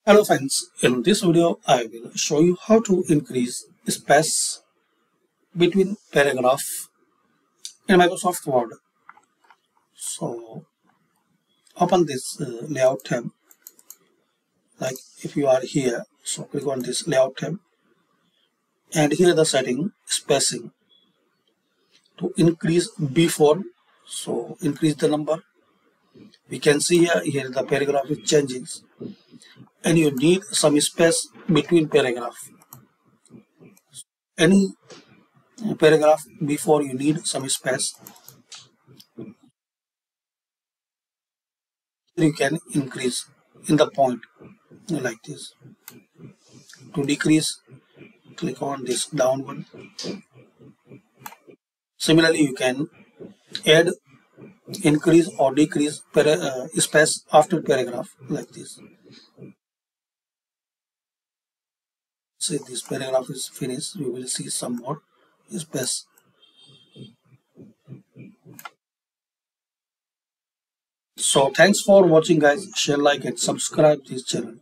Hello friends, in this video I will show you how to increase space between paragraph in Microsoft Word. So open this layout tab, like if you are here, so click on this layout tab and here the setting spacing to increase before, so increase the number. We can see here the paragraph is changing and you need some space between paragraph. Any paragraph before you need some space, you can increase in the point like this. To decrease, click on this down one. Similarly, you can add, increase or decrease space after paragraph like this. See, this paragraph is finished, you will see some more space. So thanks for watching guys. Share, like and subscribe this channel.